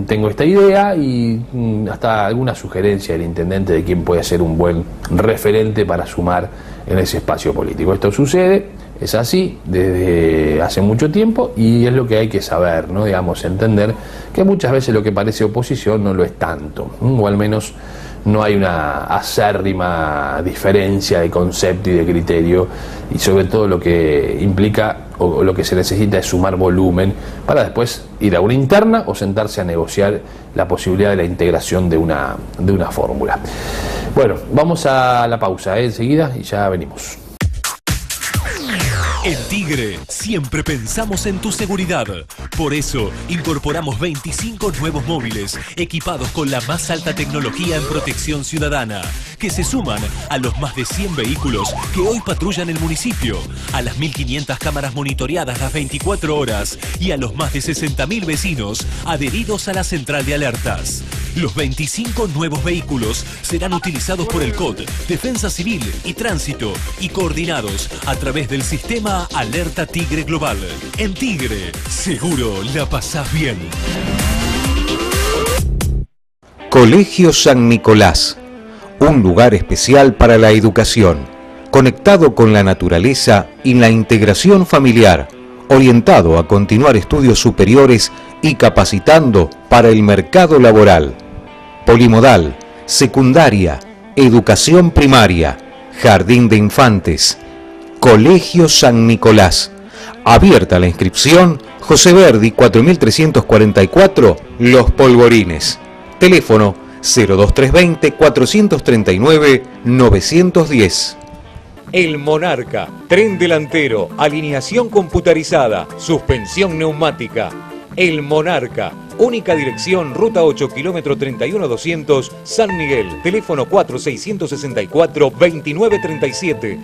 tengo esta idea, y hasta alguna sugerencia del intendente de quién puede ser un buen referente para sumar en ese espacio político. Esto sucede, es así desde hace mucho tiempo, y es lo que hay que saber, ¿no? Digamos, entender que muchas veces lo que parece oposición no lo es tanto, o al menos no hay una acérrima diferencia de concepto y de criterio, y sobre todo lo que implica o lo que se necesita es sumar volumen para después ir a una interna o sentarse a negociar la posibilidad de la integración de una fórmula. Bueno, vamos a la pausa enseguida y ya venimos. En Tigre siempre pensamos en tu seguridad. Por eso incorporamos 25 nuevos móviles equipados con la más alta tecnología en protección ciudadana, que se suman a los más de 100 vehículos que hoy patrullan el municipio, a las 1.500 cámaras monitoreadas las 24 horas y a los más de 60.000 vecinos adheridos a la central de alertas. Los 25 nuevos vehículos serán utilizados por el COD, Defensa Civil y Tránsito y coordinados a través del sistema Alerta Tigre Global. En Tigre, seguro la pasás bien. Colegio San Nicolás, un lugar especial para la educación, conectado con la naturaleza y la integración familiar, orientado a continuar estudios superiores y capacitando para el mercado laboral. Polimodal, secundaria, educación primaria, jardín de infantes. Colegio San Nicolás. Abierta la inscripción, José Verdi 4344, Los Polvorines. Teléfono 02320 439 910. El Monarca, tren delantero, alineación computarizada, suspensión neumática. El Monarca, única dirección, ruta 8, kilómetro 31200, San Miguel, teléfono 4664-2937.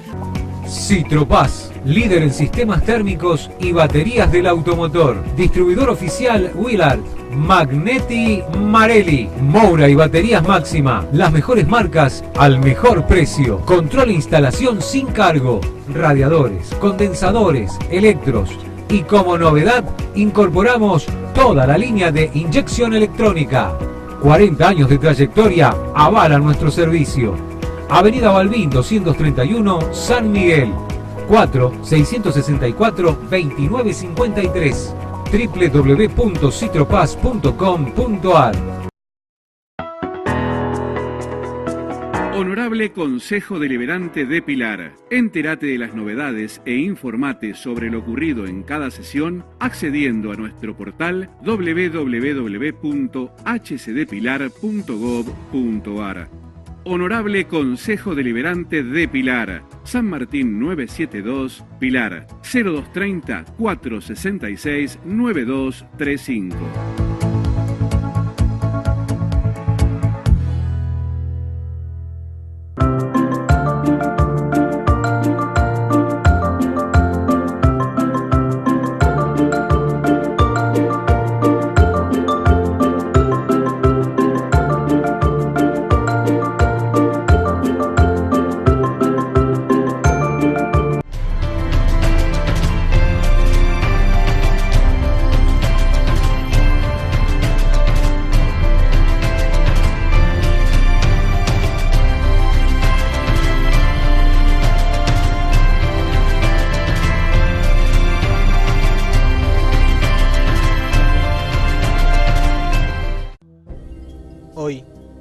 Citropaz, líder en sistemas térmicos y baterías del automotor. Distribuidor oficial Willard, Magneti Marelli, Moura y baterías Máxima. Las mejores marcas al mejor precio. Control e instalación sin cargo. Radiadores, condensadores, electros. Y como novedad, incorporamos toda la línea de inyección electrónica. 40 años de trayectoria avalan nuestro servicio. Avenida Balbín 231, San Miguel. 4-664-2953. www.citropaz.com.ar. Honorable Consejo Deliberante de Pilar, entérate de las novedades e informate sobre lo ocurrido en cada sesión accediendo a nuestro portal www.hcdpilar.gov.ar. Honorable Consejo Deliberante de Pilar, San Martín 972, Pilar, 0230-466-9235.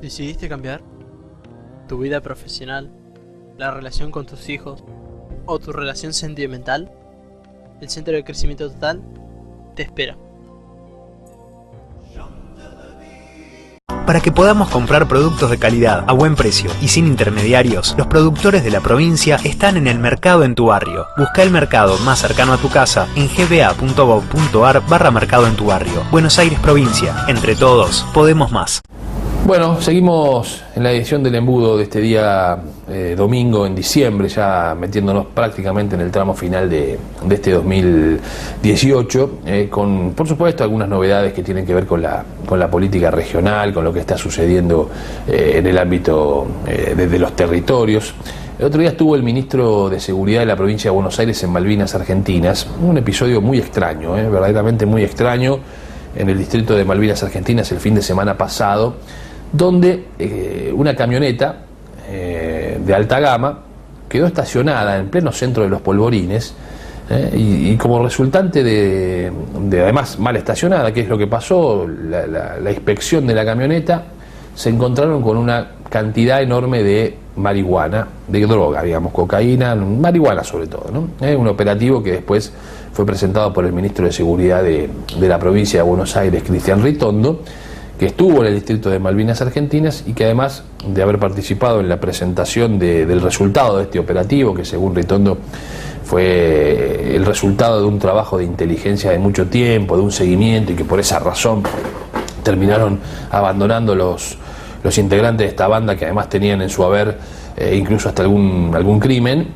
¿Decidiste cambiar? ¿Tu vida profesional? ¿La relación con tus hijos? ¿O tu relación sentimental? El Centro de Crecimiento Total te espera. Para que podamos comprar productos de calidad a buen precio y sin intermediarios, los productores de la provincia están en el mercado en tu barrio. Busca el mercado más cercano a tu casa en gba.gov.ar/mercado en tu barrio. Buenos Aires, provincia. Entre todos, podemos más. Bueno, seguimos en la edición del embudo de este día domingo en diciembre, ya metiéndonos prácticamente en el tramo final de este 2018, con por supuesto algunas novedades que tienen que ver con la política regional, con lo que está sucediendo en el ámbito desde los territorios. El otro día estuvo el ministro de Seguridad de la provincia de Buenos Aires en Malvinas Argentinas, un episodio muy extraño, verdaderamente muy extraño, en el distrito de Malvinas Argentinas el fin de semana pasado, donde una camioneta de alta gama quedó estacionada en pleno centro de Los Polvorines y como resultante de además mal estacionada, ¿qué es lo que pasó? La inspección de la camioneta se encontraron con una cantidad enorme de marihuana, de droga, digamos, cocaína, marihuana sobre todo, ¿no? Un operativo que después fue presentado por el ministro de Seguridad de la provincia de Buenos Aires, Cristian Ritondo, que estuvo en el distrito de Malvinas Argentinas y que además de haber participado en la presentación del resultado de este operativo, que según Ritondo fue el resultado de un trabajo de inteligencia de mucho tiempo, de un seguimiento, y que por esa razón terminaron abandonando los integrantes de esta banda, que además tenían en su haber incluso hasta algún crimen,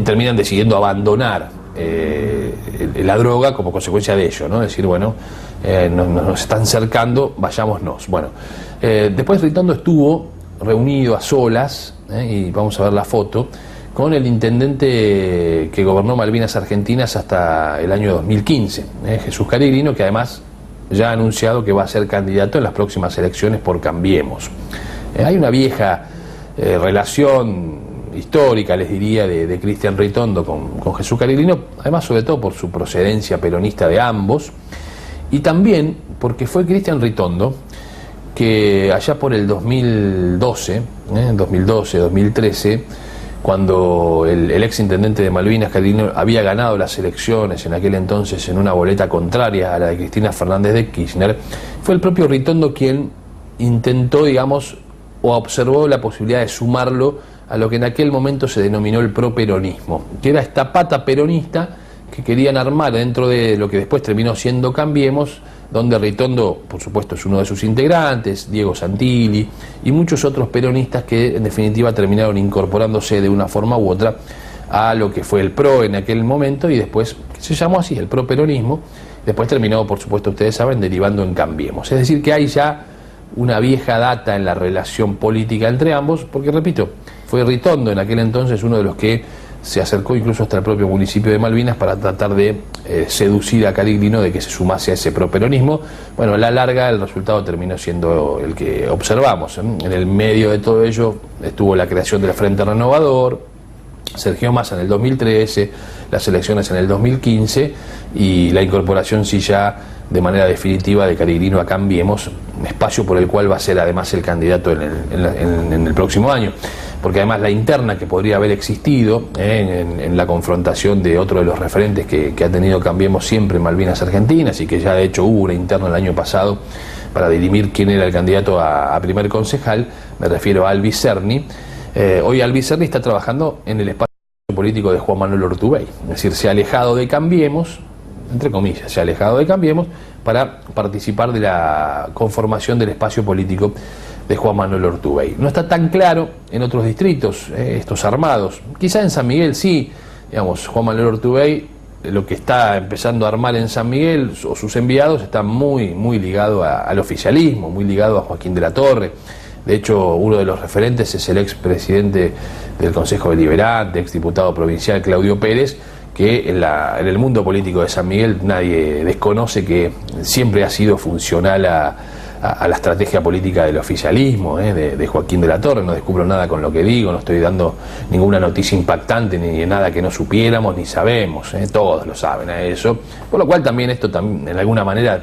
terminan decidiendo abandonar la droga como consecuencia de ello, ¿no? Decir, bueno, nos están cercando, vayámonos. Bueno, después Ritondo estuvo reunido a solas, y vamos a ver la foto, con el intendente que gobernó Malvinas Argentinas hasta el año 2015, Jesús Cariglino, que además ya ha anunciado que va a ser candidato en las próximas elecciones por Cambiemos. Hay una vieja relación histórica, les diría, de Cristian Ritondo con Jesús Cariglino, además sobre todo por su procedencia peronista de ambos, y también porque fue Cristian Ritondo que allá por el 2012, 2013, cuando el ex intendente de Malvinas, Cariglino, había ganado las elecciones en aquel entonces en una boleta contraria a la de Cristina Fernández de Kirchner, fue el propio Ritondo quien intentó, digamos, o observó la posibilidad de sumarlo a lo que en aquel momento se denominó el properonismo, que era esta pata peronista que querían armar dentro de lo que después terminó siendo Cambiemos, donde Ritondo, por supuesto, es uno de sus integrantes, Diego Santilli y muchos otros peronistas que en definitiva terminaron incorporándose de una forma u otra a lo que fue el PRO en aquel momento, y después se llamó así, el properonismo. Después terminó, por supuesto, ustedes saben, derivando en Cambiemos. Es decir, que hay ya una vieja data en la relación política entre ambos, porque, repito, fue Ritondo en aquel entonces uno de los que se acercó incluso hasta el propio municipio de Malvinas para tratar de seducir a Cariglino de que se sumase a ese properonismo. Bueno, a la larga el resultado terminó siendo el que observamos. En el medio de todo ello estuvo la creación del Frente Renovador, Sergio Massa en el 2013, las elecciones en el 2015 y la incorporación, sí, ya de manera definitiva de Cariglino a Cambiemos, espacio por el cual va a ser además el candidato en el próximo año, porque además la interna que podría haber existido en la confrontación de otro de los referentes que ha tenido Cambiemos siempre en Malvinas Argentinas, y que ya de hecho hubo una interna el año pasado para dirimir quién era el candidato a primer concejal, me refiero a Albi Cerny. Hoy Albi Cerny está trabajando en el espacio político de Juan Manuel Ortubey, es decir, se ha alejado de Cambiemos, entre comillas, se ha alejado de Cambiemos para participar de la conformación del espacio político de Juan Manuel Ortubey. No está tan claro en otros distritos, estos armados. Quizá en San Miguel sí, digamos, Juan Manuel Ortubey, lo que está empezando a armar en San Miguel, o sus enviados, está muy ligado al oficialismo, muy ligado a Joaquín de la Torre. De hecho, uno de los referentes es el expresidente del Consejo Deliberante, exdiputado provincial Claudio Pérez, que en el mundo político de San Miguel nadie desconoce que siempre ha sido funcional a la estrategia política del oficialismo, de Joaquín de la Torre. No descubro nada con lo que digo, no estoy dando ninguna noticia impactante ni nada que no supiéramos ni sabemos, todos lo saben a eso, por lo cual también esto en alguna manera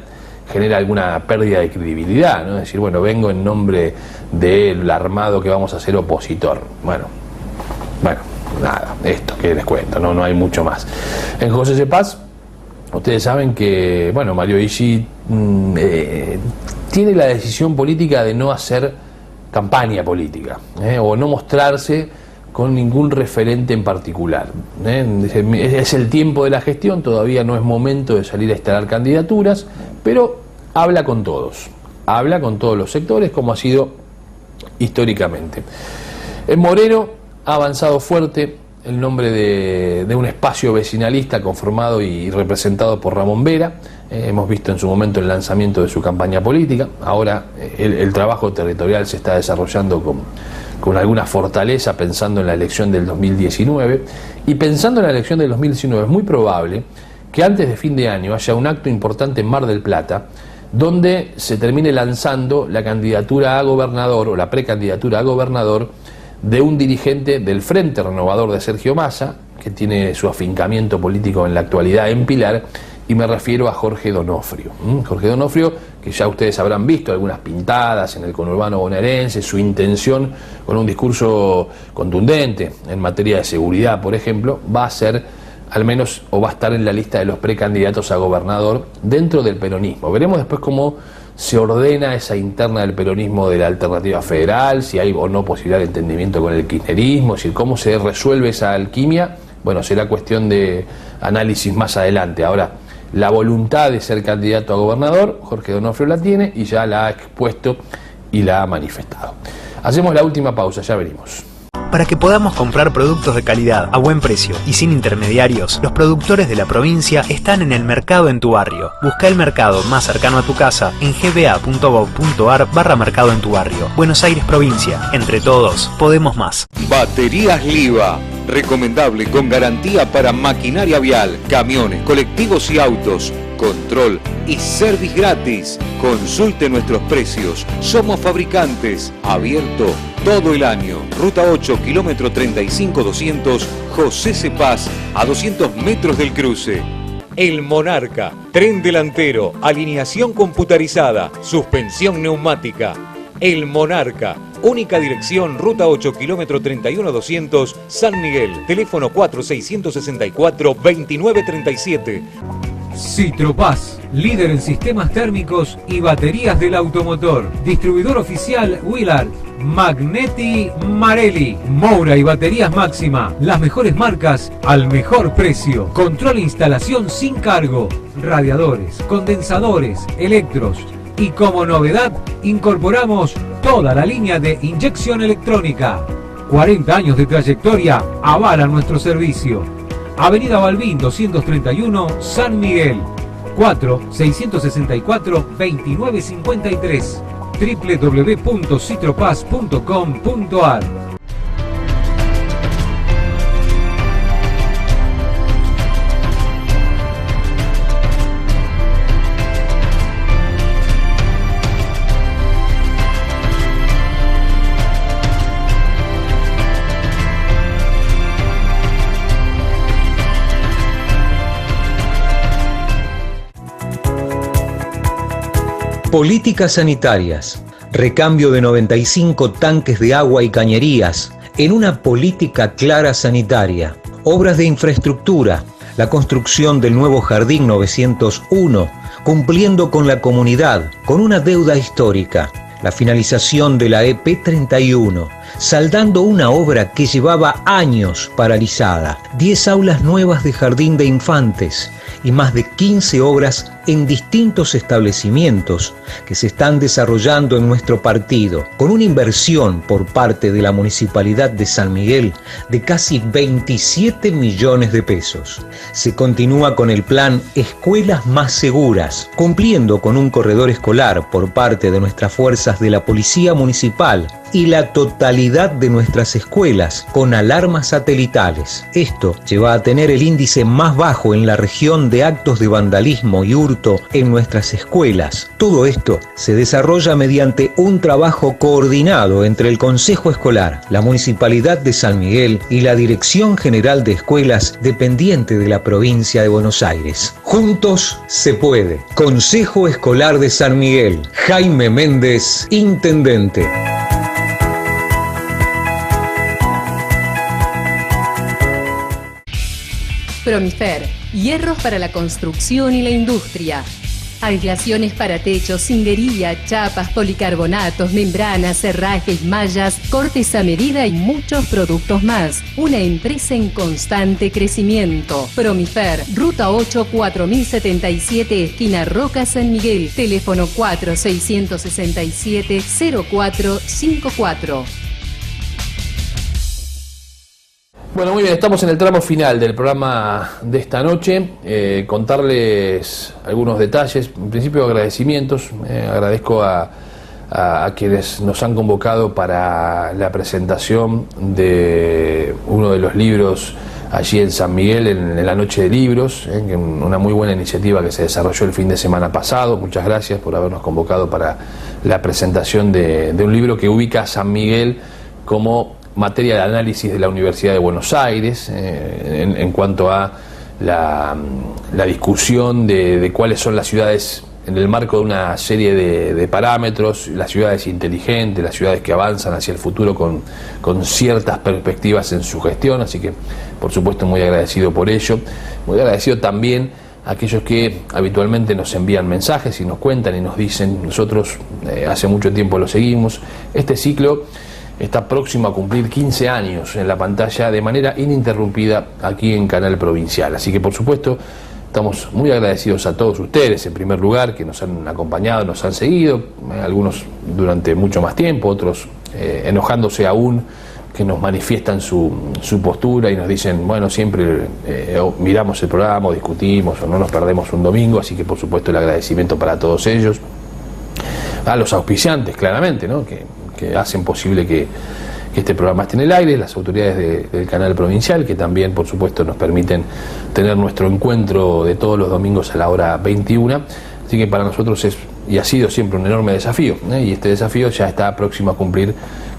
genera alguna pérdida de credibilidad, ¿no? Es decir, bueno, vengo en nombre del armado que vamos a ser opositor. Bueno, nada, esto que les cuento, no hay mucho más. En José Cepaz, ustedes saben que, bueno, Mario Ishi tiene la decisión política de no hacer campaña política, o no mostrarse con ningún referente en particular. Es el tiempo de la gestión, todavía no es momento de salir a instalar candidaturas, pero habla con todos los sectores, como ha sido históricamente. En Moreno ha avanzado fuerte el nombre de un espacio vecinalista conformado y representado por Ramón Vera. Hemos visto en su momento el lanzamiento de su campaña política. Ahora el trabajo territorial se está desarrollando con alguna fortaleza, pensando en la elección del 2019. Y pensando en la elección del 2019, es muy probable que antes de fin de año haya un acto importante en Mar del Plata, donde se termine lanzando la candidatura a gobernador o la precandidatura a gobernador de un dirigente del Frente Renovador de Sergio Massa, que tiene su afincamiento político en la actualidad en Pilar, y me refiero a Jorge Donofrio. Jorge Donofrio, que ya ustedes habrán visto algunas pintadas en el conurbano bonaerense, su intención con un discurso contundente en materia de seguridad, por ejemplo, va a ser, al menos, o va a estar en la lista de los precandidatos a gobernador dentro del peronismo. Veremos después cómo se ordena esa interna del peronismo de la alternativa federal, si hay o no posibilidad de entendimiento con el kirchnerismo, si cómo se resuelve esa alquimia. Bueno, será cuestión de análisis más adelante. Ahora, la voluntad de ser candidato a gobernador, Jorge Donofrio la tiene y ya la ha expuesto y la ha manifestado. Hacemos la última pausa, ya venimos. Para que podamos comprar productos de calidad a buen precio y sin intermediarios, los productores de la provincia están en el mercado en tu barrio. Busca el mercado más cercano a tu casa en gba.gov.ar/mercado en tu barrio. Buenos Aires, provincia. Entre todos, podemos más. Baterías Liva. Recomendable con garantía para maquinaria vial, camiones, colectivos y autos. Control y service gratis. Consulte nuestros precios. Somos fabricantes. Abierto todo el año. Ruta 8, kilómetro 35-200, José Cepaz, a 200 metros del cruce. El Monarca. Tren delantero. Alineación computarizada. Suspensión neumática. El Monarca. Única dirección, Ruta 8, kilómetro 31-200, San Miguel. Teléfono 4664-2937. Citropaz, líder en sistemas térmicos y baterías del automotor. Distribuidor oficial Willard, Magneti Marelli, Moura y baterías Máxima. Las mejores marcas al mejor precio. Control e instalación sin cargo. Radiadores, condensadores, electros. Y como novedad, incorporamos toda la línea de inyección electrónica. 40 años de trayectoria avalan nuestro servicio. Avenida Balbín 231, San Miguel. 4-664-2953. www.citropaz.com.ar. Políticas sanitarias, recambio de 95 tanques de agua y cañerías en una política clara sanitaria, obras de infraestructura, la construcción del nuevo Jardín 901, cumpliendo con la comunidad, con una deuda histórica, la finalización de la EP31, saldando una obra que llevaba años paralizada, 10 aulas nuevas de jardín de infantes y más de 15 obras en distintos establecimientos que se están desarrollando en nuestro partido, con una inversión por parte de la Municipalidad de San Miguel de casi 27 millones de pesos. Se continúa con el plan Escuelas Más Seguras, cumpliendo con un corredor escolar por parte de nuestras fuerzas de la Policía Municipal y la totalidad de nuestras escuelas con alarmas satelitales. Esto lleva a tener el índice más bajo en la región de actos de vandalismo y hurto en nuestras escuelas. Todo esto se desarrolla mediante un trabajo coordinado entre el Consejo Escolar, la Municipalidad de San Miguel y la Dirección General de Escuelas dependiente de la provincia de Buenos Aires. Juntos se puede. Consejo Escolar de San Miguel. Jaime Méndez, Intendente. Promifer, hierros para la construcción y la industria. Aislaciones para techos, cindería, chapas, policarbonatos, membranas, herrajes, mallas, cortes a medida y muchos productos más. Una empresa en constante crecimiento. Promifer, Ruta 8, 4077, esquina Roca, San Miguel. Teléfono 4-667-0454. Bueno, muy bien, estamos en el tramo final del programa de esta noche. Contarles algunos detalles, en principio agradecimientos. Agradezco a quienes nos han convocado para la presentación de uno de los libros allí en San Miguel, en la Noche de Libros, una muy buena iniciativa que se desarrolló el fin de semana pasado. Muchas gracias por habernos convocado para la presentación de un libro que ubica a San Miguel como materia de análisis de la Universidad de Buenos Aires en cuanto a la discusión de cuáles son las ciudades en el marco de una serie de parámetros, las ciudades inteligentes, las ciudades que avanzan hacia el futuro con ciertas perspectivas en su gestión, así que por supuesto muy agradecido por ello, muy agradecido también a aquellos que habitualmente nos envían mensajes y nos cuentan y nos dicen, nosotros hace mucho tiempo lo seguimos, este ciclo está próximo a cumplir 15 años en la pantalla de manera ininterrumpida aquí en Canal Provincial, así que por supuesto estamos muy agradecidos a todos ustedes, en primer lugar, que nos han acompañado, nos han seguido, algunos durante mucho más tiempo, otros enojándose aún, que nos manifiestan su postura y nos dicen, bueno, siempre miramos el programa, o discutimos, o no nos perdemos un domingo, así que por supuesto el agradecimiento para todos ellos, a los auspiciantes, claramente, ¿no? que hacen posible que este programa esté en el aire, las autoridades del canal provincial, que también por supuesto nos permiten tener nuestro encuentro de todos los domingos a la hora 21, así que para nosotros es y ha sido siempre un enorme desafío, y este desafío ya está próximo a cumplir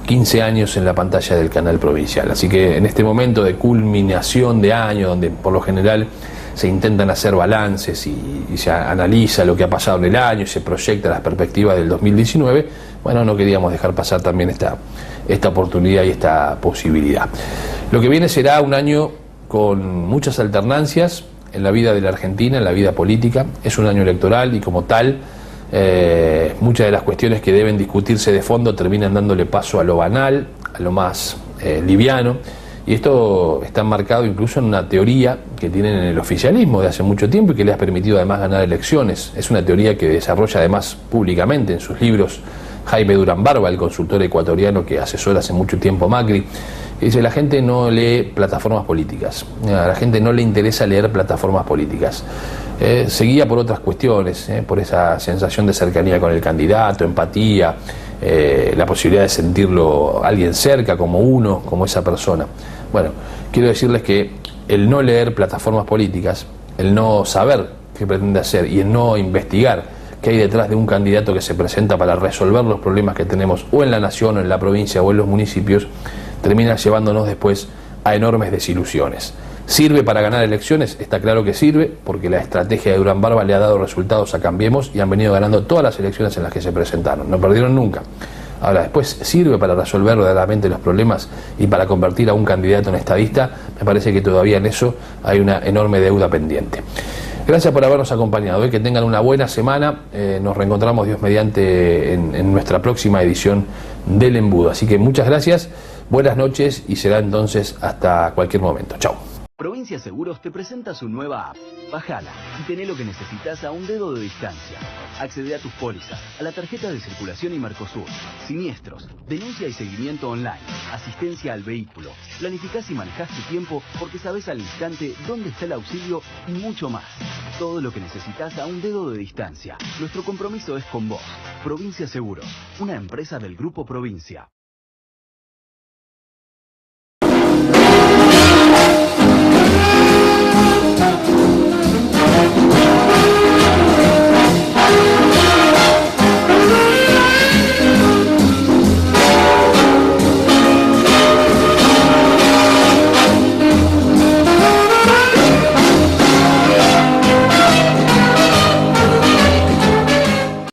15 años en la pantalla del canal provincial, así que en este momento de culminación de año, donde por lo general se intentan hacer balances y se analiza lo que ha pasado en el año y se proyecta las perspectivas del 2019, bueno, no queríamos dejar pasar también esta oportunidad y esta posibilidad. Lo que viene será un año con muchas alternancias en la vida de la Argentina, en la vida política, es un año electoral y como tal, muchas de las cuestiones que deben discutirse de fondo terminan dándole paso a lo banal, a lo más liviano, y esto está enmarcado incluso en una teoría que tienen en el oficialismo de hace mucho tiempo y que le ha permitido además ganar elecciones. Es una teoría que desarrolla además públicamente en sus libros Jaime Durán Barba, el consultor ecuatoriano que asesora hace mucho tiempo a Macri. Dice, la gente no lee plataformas políticas, a la gente no le interesa leer plataformas políticas. Se guía por otras cuestiones, por esa sensación de cercanía con el candidato, empatía, la posibilidad de sentirlo alguien cerca, como uno, como esa persona. Bueno, quiero decirles que el no leer plataformas políticas, el no saber qué pretende hacer y el no investigar qué hay detrás de un candidato que se presenta para resolver los problemas que tenemos o en la nación, o en la provincia, o en los municipios, termina llevándonos después a enormes desilusiones. ¿Sirve para ganar elecciones? Está claro que sirve, porque la estrategia de Durán Barba le ha dado resultados a Cambiemos y han venido ganando todas las elecciones en las que se presentaron, no perdieron nunca. Ahora, después, ¿sirve para resolver verdaderamente los problemas y para convertir a un candidato en estadista? Me parece que todavía en eso hay una enorme deuda pendiente. Gracias por habernos acompañado, que tengan una buena semana, nos reencontramos Dios mediante en nuestra próxima edición del Embudo, así que muchas gracias, buenas noches y será entonces hasta cualquier momento. Chao. Provincia Seguros te presenta su nueva app. Bájala y tené lo que necesitas a un dedo de distancia. Accede a tus pólizas, a la tarjeta de circulación y Mercosur, siniestros, denuncia y seguimiento online, asistencia al vehículo. Planificás y manejás tu tiempo porque sabés al instante dónde está el auxilio y mucho más. Todo lo que necesitas a un dedo de distancia. Nuestro compromiso es con vos. Provincia Seguros, una empresa del Grupo Provincia.